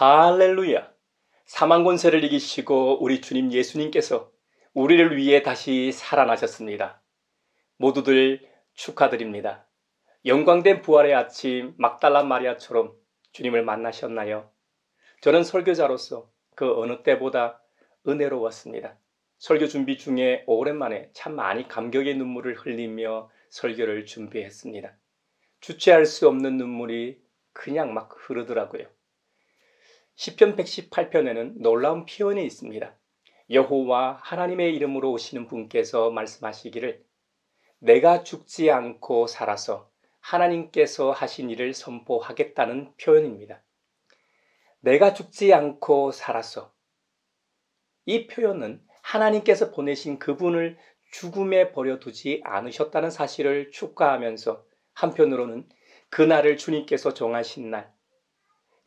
할렐루야! 사망 권세를 이기시고 우리 주님 예수님께서 우리를 위해 다시 살아나셨습니다. 모두들 축하드립니다. 영광된 부활의 아침 막달라 마리아처럼 주님을 만나셨나요? 저는 설교자로서 그 어느 때보다 은혜로웠습니다. 설교 준비 중에 오랜만에 참 많이 감격의 눈물을 흘리며 설교를 준비했습니다. 주체할 수 없는 눈물이 그냥 막 흐르더라고요. 시편 118편에는 놀라운 표현이 있습니다. 여호와 하나님의 이름으로 오시는 분께서 말씀하시기를 내가 죽지 않고 살아서 하나님께서 하신 일을 선포하겠다는 표현입니다. 내가 죽지 않고 살아서, 이 표현은 하나님께서 보내신 그분을 죽음에 버려두지 않으셨다는 사실을 축하하면서 한편으로는 그날을 주님께서 정하신 날,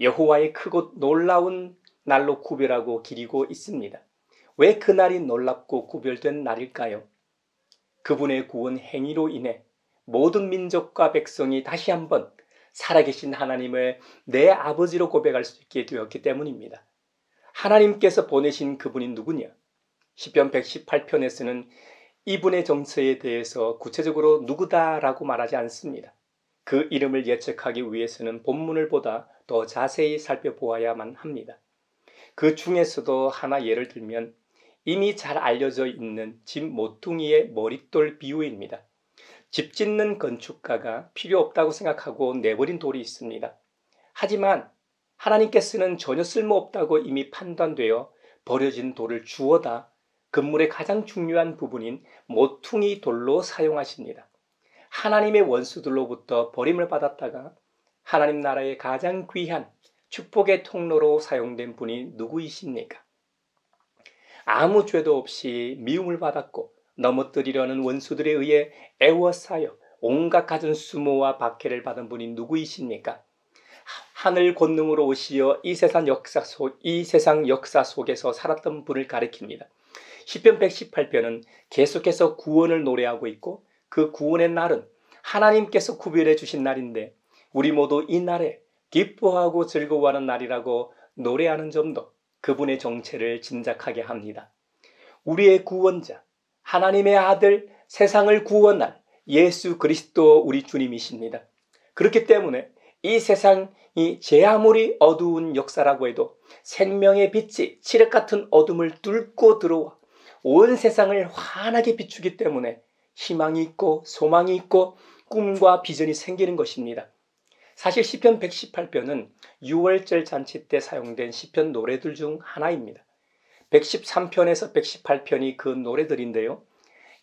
여호와의 크고 놀라운 날로 구별하고 기리고 있습니다. 왜 그날이 놀랍고 구별된 날일까요? 그분의 구원 행위로 인해 모든 민족과 백성이 다시 한번 살아계신 하나님을 내 아버지로 고백할 수 있게 되었기 때문입니다. 하나님께서 보내신 그분이 누구냐? 시편 118편에서는 이분의 정체에 대해서 구체적으로 누구다라고 말하지 않습니다. 그 이름을 예측하기 위해서는 본문을 보다 더 자세히 살펴보아야만 합니다. 그 중에서도 하나 예를 들면 이미 잘 알려져 있는 집 모퉁이의 머릿돌 비유입니다. 집 짓는 건축가가 필요 없다고 생각하고 내버린 돌이 있습니다. 하지만 하나님께서는 전혀 쓸모없다고 이미 판단되어 버려진 돌을 주워다 건물의 가장 중요한 부분인 모퉁이 돌로 사용하십니다. 하나님의 원수들로부터 버림을 받았다가 하나님 나라의 가장 귀한 축복의 통로로 사용된 분이 누구이십니까? 아무 죄도 없이 미움을 받았고 넘어뜨리려는 원수들에 의해 애워싸여 온갖 갖은 수모와 박해를 받은 분이 누구이십니까? 하늘 권능으로 오시어 이 세상 역사 속에서 살았던 분을 가리킵니다. 시편 118편은 계속해서 구원을 노래하고 있고 그 구원의 날은 하나님께서 구별해 주신 날인데 우리 모두 이 날에 기뻐하고 즐거워하는 날이라고 노래하는 점도 그분의 정체를 짐작하게 합니다. 우리의 구원자, 하나님의 아들, 세상을 구원할 예수 그리스도 우리 주님이십니다. 그렇기 때문에 이 세상이 제 아무리 어두운 역사라고 해도 생명의 빛이 칠흑 같은 어둠을 뚫고 들어와 온 세상을 환하게 비추기 때문에 희망이 있고 소망이 있고 꿈과 비전이 생기는 것입니다. 사실 시편 118편은 6월절 잔치 때 사용된 시편 노래들 중 하나입니다. 113편에서 118편이 그 노래들인데요.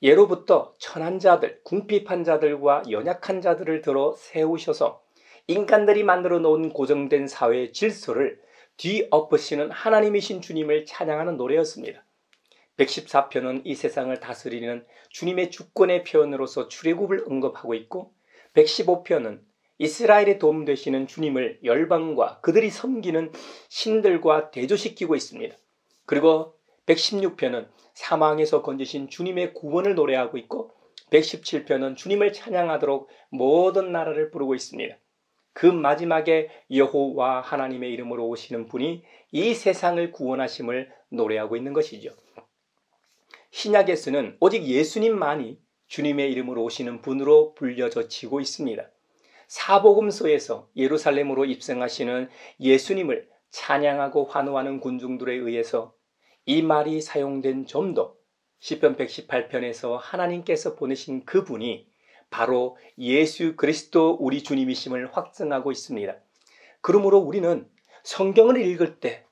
예로부터 천한 자들, 궁핍한 자들과 연약한 자들을 들어 세우셔서 인간들이 만들어 놓은 고정된 사회의 질서를 뒤엎으시는 하나님이신 주님을 찬양하는 노래였습니다. 114편은 이 세상을 다스리는 주님의 주권의 표현으로서 출애굽을 언급하고 있고 115편은 이스라엘의 도움 되시는 주님을 열방과 그들이 섬기는 신들과 대조시키고 있습니다. 그리고 116편은 사망에서 건지신 주님의 구원을 노래하고 있고 117편은 주님을 찬양하도록 모든 나라를 부르고 있습니다. 그 마지막에 여호와 하나님의 이름으로 오시는 분이 이 세상을 구원하심을 노래하고 있는 것이죠. 신약에서는 오직 예수님만이 주님의 이름으로 오시는 분으로 불려져지고 있습니다. 사복음서에서 예루살렘으로 입성하시는 예수님을 찬양하고 환호하는 군중들에 의해서 이 말이 사용된 점도 시편 118편에서 하나님께서 보내신 그분이 바로 예수 그리스도 우리 주님이심을 확증하고 있습니다. 그러므로 우리는 성경을 읽을 때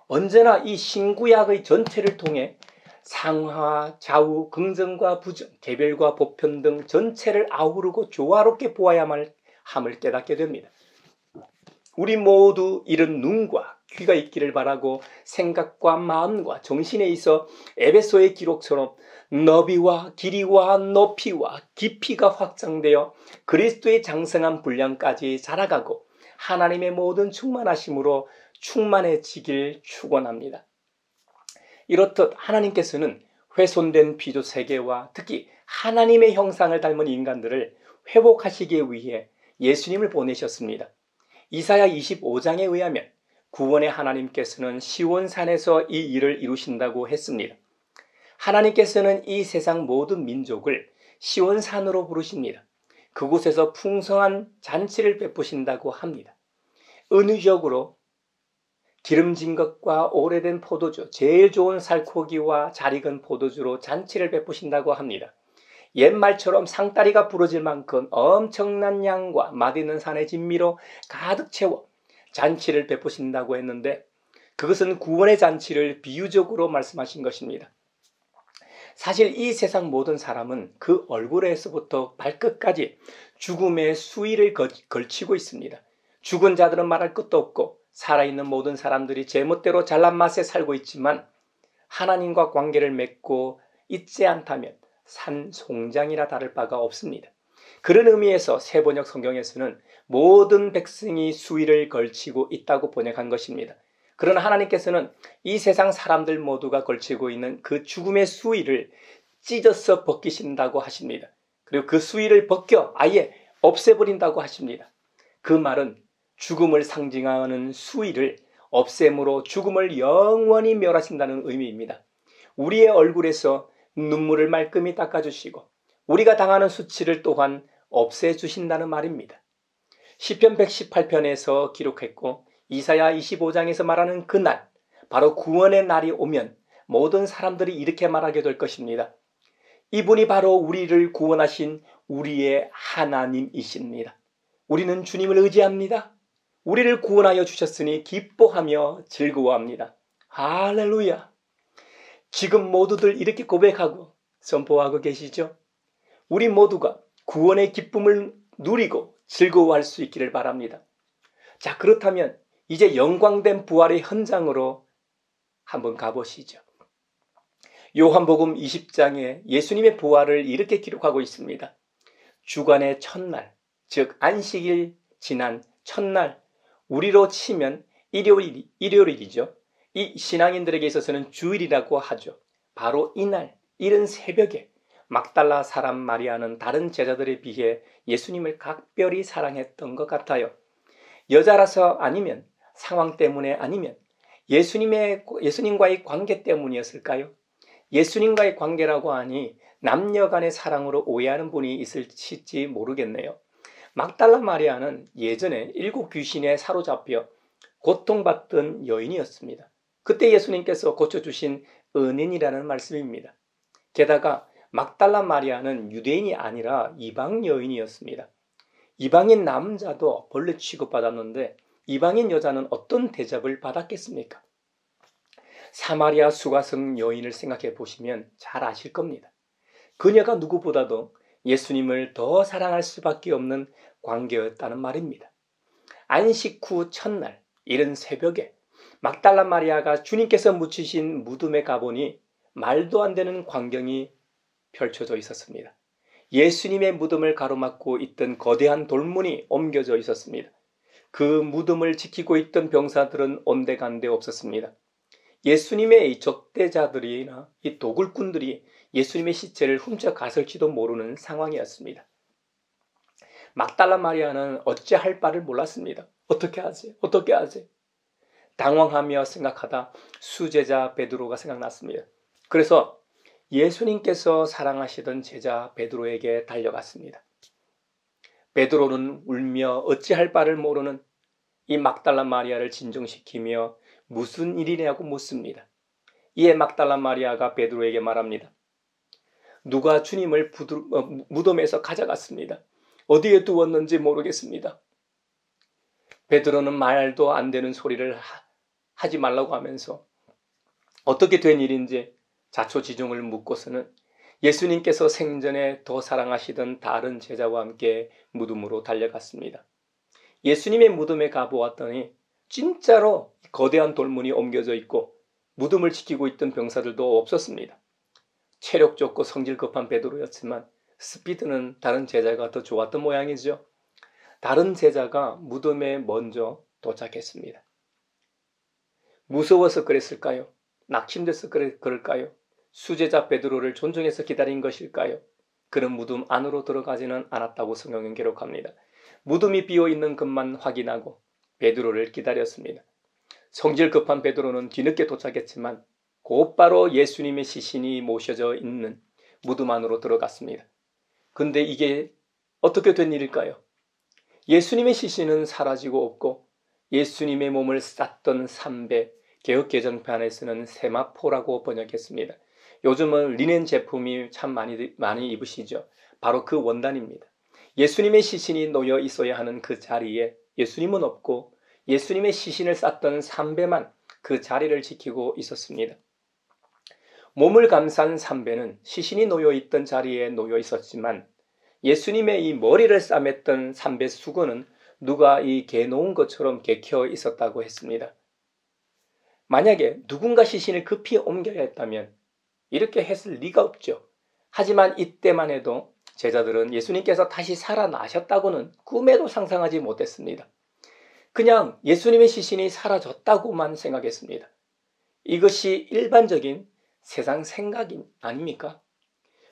언제나 이 신구약의 전체를 통해 상하, 좌우, 긍정과 부정, 개별과 보편 등 전체를 아우르고 조화롭게 보아야만 함을 깨닫게 됩니다. 우리 모두 이런 눈과 귀가 있기를 바라고 생각과 마음과 정신에 있어 에베소의 기록처럼 너비와 길이와 높이와 깊이가 확장되어 그리스도의 장성한 분량까지 자라가고 하나님의 모든 충만하심으로 충만해지길 축원합니다. 이렇듯 하나님께서는 훼손된 피조 세계와 특히 하나님의 형상을 닮은 인간들을 회복하시기 위해 예수님을 보내셨습니다. 이사야 25장에 의하면 구원의 하나님께서는 시온산에서 이 일을 이루신다고 했습니다. 하나님께서는 이 세상 모든 민족을 시온산으로 부르십니다. 그곳에서 풍성한 잔치를 베푸신다고 합니다. 은유적으로 기름진 것과 오래된 포도주, 제일 좋은 살코기와 잘 익은 포도주로 잔치를 베푸신다고 합니다. 옛말처럼 상다리가 부러질 만큼 엄청난 양과 맛있는 산의 진미로 가득 채워 잔치를 베푸신다고 했는데, 그것은 구원의 잔치를 비유적으로 말씀하신 것입니다. 사실 이 세상 모든 사람은 그 얼굴에서부터 발끝까지 죽음의 수위를 걸치고 있습니다. 죽은 자들은 말할 것도 없고 살아있는 모든 사람들이 제멋대로 잘난 맛에 살고 있지만, 하나님과 관계를 맺고 있지 않다면 산송장이나 다를 바가 없습니다. 그런 의미에서 세번역 성경에서는 모든 백성이 수위를 걸치고 있다고 번역한 것입니다. 그러나 하나님께서는 이 세상 사람들 모두가 걸치고 있는 그 죽음의 수위를 찢어서 벗기신다고 하십니다. 그리고 그 수위를 벗겨 아예 없애버린다고 하십니다. 그 말은 죽음을 상징하는 수위를 없앰으로 죽음을 영원히 멸하신다는 의미입니다. 우리의 얼굴에서 눈물을 말끔히 닦아주시고 우리가 당하는 수치를 또한 없애주신다는 말입니다. 시편 118편에서 기록했고 이사야 25장에서 말하는 그날, 바로 구원의 날이 오면 모든 사람들이 이렇게 말하게 될 것입니다. 이분이 바로 우리를 구원하신 우리의 하나님이십니다. 우리는 주님을 의지합니다. 우리를 구원하여 주셨으니 기뻐하며 즐거워합니다. 할렐루야! 지금 모두들 이렇게 고백하고 선포하고 계시죠? 우리 모두가 구원의 기쁨을 누리고 즐거워할 수 있기를 바랍니다. 자, 그렇다면 이제 영광된 부활의 현장으로 한번 가보시죠. 요한복음 20장에 예수님의 부활을 이렇게 기록하고 있습니다. 주간의 첫날, 즉 안식일 지난 첫날, 우리로 치면 일요일이죠. 이 신앙인들에게 있어서는 주일이라고 하죠. 바로 이날, 이른 새벽에 막달라 사람 마리아는 다른 제자들에 비해 예수님을 각별히 사랑했던 것 같아요. 여자라서 아니면 상황 때문에 아니면 예수님과의 관계 때문이었을까요? 예수님과의 관계라고 하니 남녀 간의 사랑으로 오해하는 분이 있을지 모르겠네요. 막달라 마리아는 예전에 7 귀신에 사로잡혀 고통받던 여인이었습니다. 그때 예수님께서 고쳐주신 은인이라는 말씀입니다. 게다가 막달라 마리아는 유대인이 아니라 이방 여인이었습니다. 이방인 남자도 벌레 취급받았는데 이방인 여자는 어떤 대접을 받았겠습니까? 사마리아 수가성 여인을 생각해 보시면 잘 아실 겁니다. 그녀가 누구보다도 예수님을 더 사랑할 수밖에 없는 관계였다는 말입니다. 안식 후 첫날 이른 새벽에 막달라 마리아가 주님께서 묻히신 무덤에 가보니 말도 안 되는 광경이 펼쳐져 있었습니다. 예수님의 무덤을 가로막고 있던 거대한 돌문이 옮겨져 있었습니다. 그 무덤을 지키고 있던 병사들은 온데간데 없었습니다. 예수님의 이 적대자들이나 이 도굴꾼들이 예수님의 시체를 훔쳐갔을지도 모르는 상황이었습니다. 막달라 마리아는 어찌할 바를 몰랐습니다. 어떻게 하지? 어떻게 하지? 당황하며 생각하다 수제자 베드로가 생각났습니다. 그래서 예수님께서 사랑하시던 제자 베드로에게 달려갔습니다. 베드로는 울며 어찌할 바를 모르는 이 막달라 마리아를 진정시키며 무슨 일이냐고 묻습니다. 이에 막달라 마리아가 베드로에게 말합니다. 누가 주님을 무덤에서 가져갔습니다. 어디에 두었는지 모르겠습니다. 베드로는 말도 안 되는 소리를 하지 말라고 하면서 어떻게 된 일인지 자초지종을 묻고서는 예수님께서 생전에 더 사랑하시던 다른 제자와 함께 무덤으로 달려갔습니다. 예수님의 무덤에 가보았더니 진짜로 거대한 돌문이 옮겨져 있고 무덤을 지키고 있던 병사들도 없었습니다. 체력 좋고 성질 급한 베드로였지만 스피드는 다른 제자가 더 좋았던 모양이죠. 다른 제자가 무덤에 먼저 도착했습니다. 무서워서 그랬을까요? 낙심돼서 그럴까요? 수제자 베드로를 존중해서 기다린 것일까요? 그는 무덤 안으로 들어가지는 않았다고 성경은 기록합니다. 무덤이 비어있는 것만 확인하고 베드로를 기다렸습니다. 성질 급한 베드로는 뒤늦게 도착했지만 곧바로 예수님의 시신이 모셔져 있는 무덤 안으로 들어갔습니다. 근데 이게 어떻게 된 일일까요? 예수님의 시신은 사라지고 없고 예수님의 몸을 쌌던 삼배, 개역 개정판에서는 세마포라고 번역했습니다. 요즘은 리넨 제품이 참 많이 입으시죠. 바로 그 원단입니다. 예수님의 시신이 놓여 있어야 하는 그 자리에 예수님은 없고 예수님의 시신을 쌌던 삼배만 그 자리를 지키고 있었습니다. 몸을 감싼 삼배는 시신이 놓여 있던 자리에 놓여 있었지만 예수님의 이 머리를 싸맸던 삼배 수건은 누가 이 개놓은 것처럼 개켜 있었다고 했습니다. 만약에 누군가 시신을 급히 옮겨야 했다면 이렇게 했을 리가 없죠. 하지만 이때만 해도 제자들은 예수님께서 다시 살아나셨다고는 꿈에도 상상하지 못했습니다. 그냥 예수님의 시신이 사라졌다고만 생각했습니다. 이것이 일반적인 세상 생각이 아닙니까?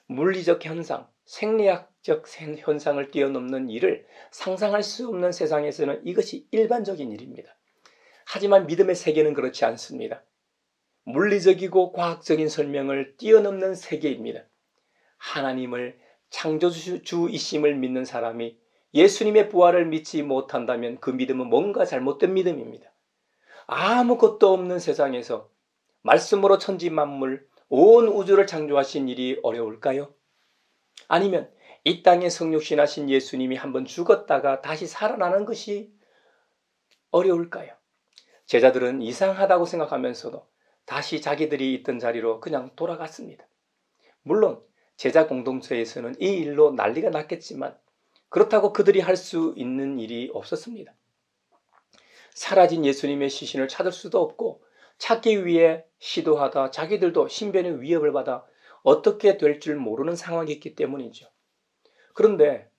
물리적 현상, 생리학적 현상을 뛰어넘는 일을 상상할 수 없는 세상에서는 이것이 일반적인 일입니다. 하지만 믿음의 세계는 그렇지 않습니다. 물리적이고 과학적인 설명을 뛰어넘는 세계입니다. 하나님을 창조주이심을 믿는 사람이 예수님의 부활을 믿지 못한다면 그 믿음은 뭔가 잘못된 믿음입니다. 아무것도 없는 세상에서 말씀으로 천지 만물, 온 우주를 창조하신 일이 어려울까요? 아니면 이 땅에 성육신하신 예수님이 한번 죽었다가 다시 살아나는 것이 어려울까요? 제자들은 이상하다고 생각하면서도 다시 자기들이 있던 자리로 그냥 돌아갔습니다. 물론 제자 공동체에서는 이 일로 난리가 났겠지만 그렇다고 그들이 할 수 있는 일이 없었습니다. 사라진 예수님의 시신을 찾을 수도 없고 찾기 위해 시도하다 자기들도 신변의 위협을 받아 어떻게 될 줄 모르는 상황이었기 때문이죠. 그런데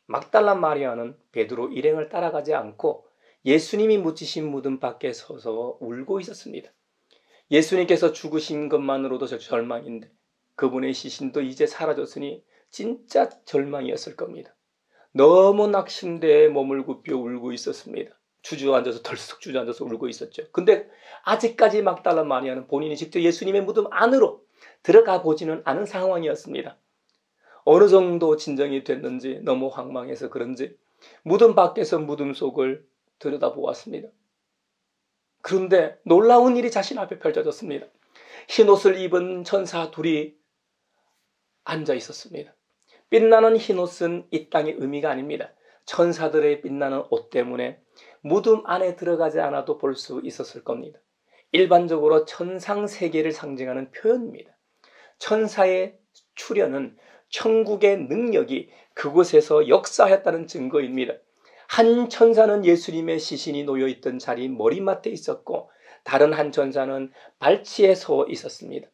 막달라 마리아는 베드로 일행을 따라가지 않고 예수님이 묻히신 무덤 밖에 서서 울고 있었습니다. 예수님께서 죽으신 것만으로도 절망인데 그분의 시신도 이제 사라졌으니 진짜 절망이었을 겁니다. 너무 낙심대에 몸을 굽혀 울고 있었습니다. 주저앉아서 덜썩 주저앉아서 울고 있었죠. 근데 아직까지 막달라 마리아는 본인이 직접 예수님의 무덤 안으로 들어가 보지는 않은 상황이었습니다. 어느 정도 진정이 됐는지 너무 황망해서 그런지 무덤 밖에서 무덤 속을 들여다보았습니다. 그런데 놀라운 일이 자신 앞에 펼쳐졌습니다. 흰옷을 입은 천사 둘이 앉아 있었습니다. 빛나는 흰옷은 이 땅의 의미가 아닙니다. 천사들의 빛나는 옷 때문에 무덤 안에 들어가지 않아도 볼 수 있었을 겁니다. 일반적으로 천상 세계를 상징하는 표현입니다. 천사의 출현은 천국의 능력이 그곳에서 역사했다는 증거입니다. 한 천사는 예수님의 시신이 놓여있던 자리 머리맡에 있었고 다른 한 천사는 발치에 서 있었습니다.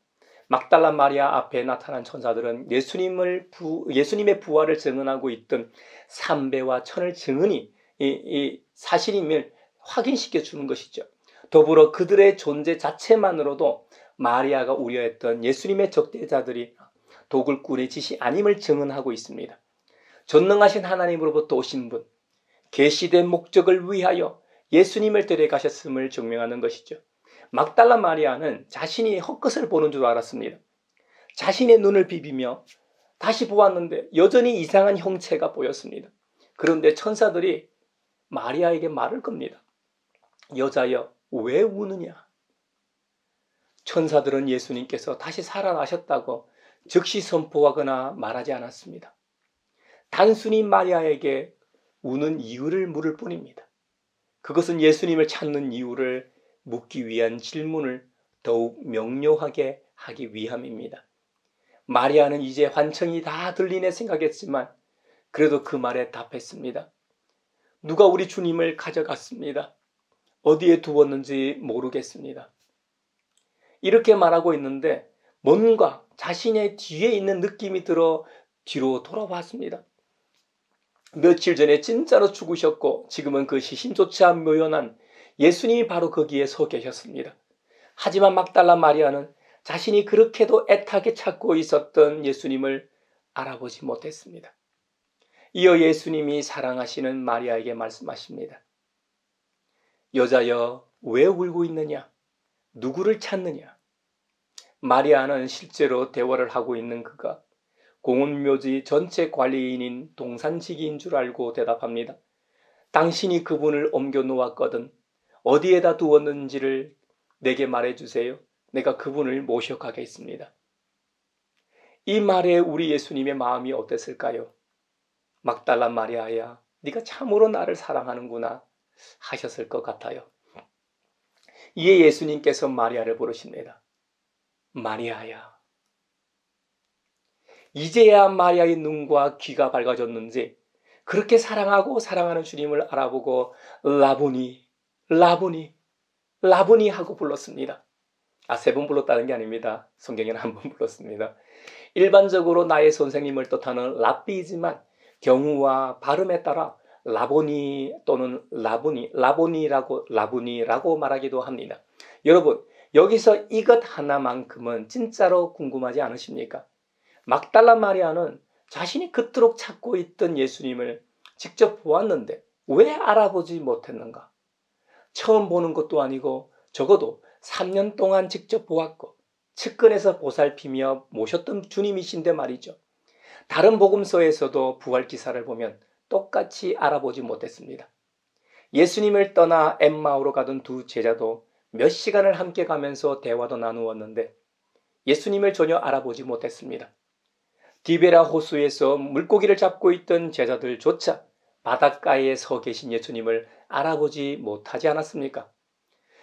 막달라 마리아 앞에 나타난 천사들은 예수님의 부활을 증언하고 있던 삼배와 천을 증언이 이 사실임을 확인시켜 주는 것이죠. 더불어 그들의 존재 자체만으로도 마리아가 우려했던 예수님의 적대자들이 도굴꾼의 짓이 아님을 증언하고 있습니다. 전능하신 하나님으로부터 오신 분, 계시된 목적을 위하여 예수님을 데려가셨음을 증명하는 것이죠. 막달라 마리아는 자신이 헛것을 보는 줄 알았습니다. 자신의 눈을 비비며 다시 보았는데 여전히 이상한 형체가 보였습니다. 그런데 천사들이 마리아에게 말을 겁니다. 여자여, 왜 우느냐? 천사들은 예수님께서 다시 살아나셨다고 즉시 선포하거나 말하지 않았습니다. 단순히 마리아에게 우는 이유를 물을 뿐입니다. 그것은 예수님을 찾는 이유를 묻기 위한 질문을 더욱 명료하게 하기 위함입니다. 마리아는 이제 환청이 다 들리네 생각했지만 그래도 그 말에 답했습니다. 누가 우리 주님을 가져갔습니다. 어디에 두었는지 모르겠습니다. 이렇게 말하고 있는데 뭔가 자신의 뒤에 있는 느낌이 들어 뒤로 돌아봤습니다. 며칠 전에 진짜로 죽으셨고 지금은 그 시신조차 묘연한 예수님이 바로 거기에 서 계셨습니다. 하지만 막달라 마리아는 자신이 그렇게도 애타게 찾고 있었던 예수님을 알아보지 못했습니다. 이어 예수님이 사랑하시는 마리아에게 말씀하십니다. 여자여, 왜 울고 있느냐? 누구를 찾느냐? 마리아는 실제로 대화를 하고 있는 그가 공원묘지 전체 관리인인 동산지기인 줄 알고 대답합니다. 당신이 그분을 옮겨 놓았거든. 어디에다 두었는지를 내게 말해주세요. 내가 그분을 모셔가겠습니다. 이 말에 우리 예수님의 마음이 어땠을까요? 막달라 마리아야, 네가 참으로 나를 사랑하는구나 하셨을 것 같아요. 이에 예수님께서 마리아를 부르십니다. 마리아야. 이제야 마리아의 눈과 귀가 밝아졌는지 그렇게 사랑하고 사랑하는 주님을 알아보고 라보니, 라보니, 라보니 하고 불렀습니다. 3번 불렀다는 게 아닙니다. 성경에는 1번 불렀습니다. 일반적으로 나의 선생님을 뜻하는 랍비이지만 경우와 발음에 따라 라보니 또는 라보니라고 말하기도 합니다. 여러분, 여기서 이것 하나만큼은 진짜로 궁금하지 않으십니까? 막달라 마리아는 자신이 그토록 찾고 있던 예수님을 직접 보았는데 왜 알아보지 못했는가? 처음 보는 것도 아니고 적어도 3년 동안 직접 보았고 측근에서 보살피며 모셨던 주님이신데 말이죠. 다른 복음서에서도 부활 기사를 보면 똑같이 알아보지 못했습니다. 예수님을 떠나 엠마오로 가던 두 제자도 몇 시간을 함께 가면서 대화도 나누었는데 예수님을 전혀 알아보지 못했습니다. 디베라 호수에서 물고기를 잡고 있던 제자들조차 바닷가에 서 계신 예수님을 알아보지 못하지 않았습니까?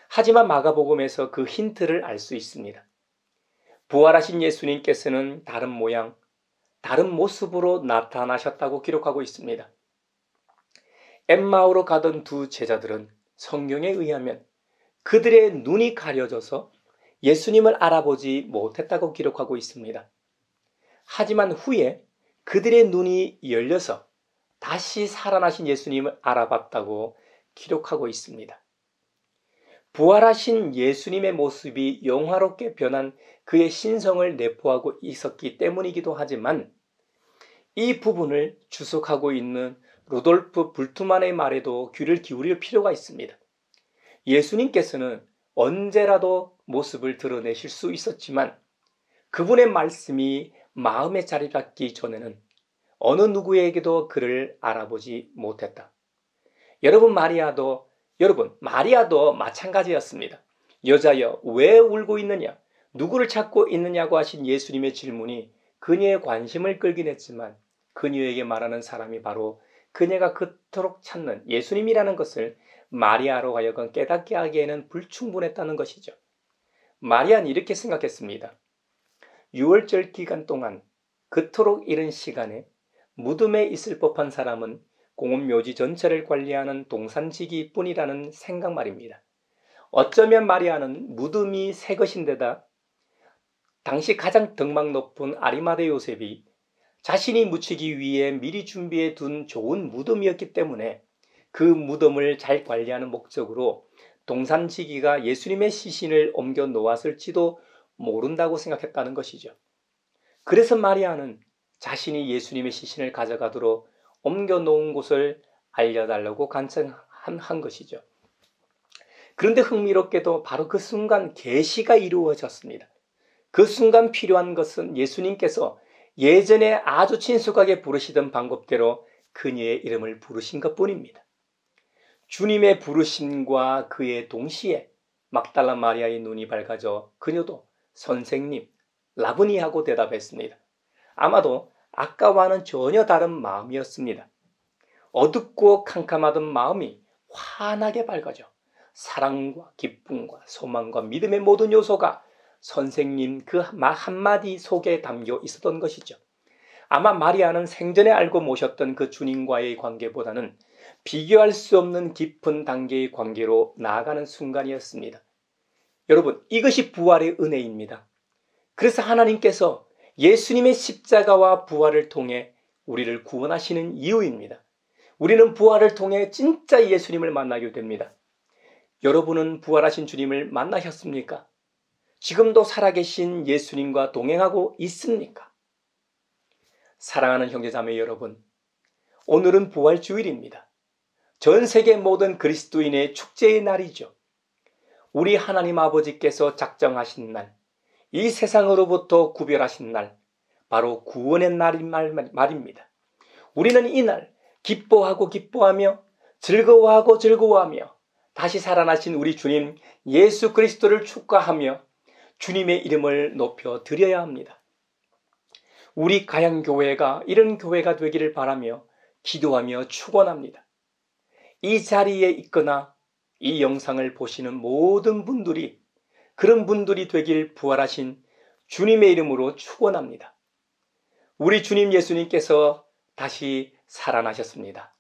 하지만 마가복음에서 그 힌트를 알 수 있습니다. 부활하신 예수님께서는 다른 모양, 다른 모습으로 나타나셨다고 기록하고 있습니다. 엠마오로 가던 두 제자들은 성경에 의하면 그들의 눈이 가려져서 예수님을 알아보지 못했다고 기록하고 있습니다. 하지만 후에 그들의 눈이 열려서 다시 살아나신 예수님을 알아봤다고 기록하고 있습니다. 부활하신 예수님의 모습이 영화롭게 변한 그의 신성을 내포하고 있었기 때문이기도 하지만 이 부분을 주석하고 있는 루돌프 불트만의 말에도 귀를 기울일 필요가 있습니다. 예수님께서는 언제라도 모습을 드러내실 수 있었지만 그분의 말씀이 마음에 자리 잡기 전에는 어느 누구에게도 그를 알아보지 못했다. 마리아도 마찬가지였습니다. 여자여, 왜 울고 있느냐? 누구를 찾고 있느냐고 하신 예수님의 질문이 그녀의 관심을 끌긴 했지만 그녀에게 말하는 사람이 바로 그녀가 그토록 찾는 예수님이라는 것을 마리아로 하여금 깨닫게 하기에는 불충분했다는 것이죠. 마리아는 이렇게 생각했습니다. 6월절 기간 동안 그토록 이른 시간에 무덤에 있을 법한 사람은 공원묘지 전체를 관리하는 동산지기뿐이라는 생각 말입니다. 어쩌면 마리아는 무덤이 새 것인데다 당시 가장 덕망 높은 아리마대 요셉이 자신이 묻히기 위해 미리 준비해 둔 좋은 무덤이었기 때문에 그 무덤을 잘 관리하는 목적으로 동산지기가 예수님의 시신을 옮겨 놓았을지도 모른다고 생각했다는 것이죠. 그래서 마리아는 자신이 예수님의 시신을 가져가도록 옮겨 놓은 곳을 알려달라고 간청한 것이죠. 그런데 흥미롭게도 바로 그 순간 계시가 이루어졌습니다. 그 순간 필요한 것은 예수님께서 예전에 아주 친숙하게 부르시던 방법대로 그녀의 이름을 부르신 것뿐입니다. 주님의 부르심과 그의 동시에 막달라 마리아의 눈이 밝아져 그녀도 선생님, 라보니 하고 대답했습니다. 아마도 아까와는 전혀 다른 마음이었습니다. 어둡고 캄캄하던 마음이 환하게 밝아져 사랑과 기쁨과 소망과 믿음의 모든 요소가 선생님 그 말 한마디 속에 담겨 있었던 것이죠. 아마 마리아는 생전에 알고 모셨던 그 주님과의 관계보다는 비교할 수 없는 깊은 단계의 관계로 나아가는 순간이었습니다. 여러분, 이것이 부활의 은혜입니다. 그래서 하나님께서 예수님의 십자가와 부활을 통해 우리를 구원하시는 이유입니다. 우리는 부활을 통해 진짜 예수님을 만나게 됩니다. 여러분은 부활하신 주님을 만나셨습니까? 지금도 살아계신 예수님과 동행하고 있습니까? 사랑하는 형제자매 여러분, 오늘은 부활주일입니다. 전 세계 모든 그리스도인의 축제의 날이죠. 우리 하나님 아버지께서 작정하신 날, 이 세상으로부터 구별하신 날, 바로 구원의 날인 말입니다. 우리는 이날 기뻐하고 기뻐하며 즐거워하고 즐거워하며 다시 살아나신 우리 주님 예수 그리스도를 축하하며 주님의 이름을 높여 드려야 합니다. 우리 가양교회가 이런 교회가 되기를 바라며 기도하며 축원합니다. 이 자리에 있거나 이 영상을 보시는 모든 분들이 그런 분들이 되길 부활하신 주님의 이름으로 축원합니다. 우리 주님 예수님께서 다시 살아나셨습니다.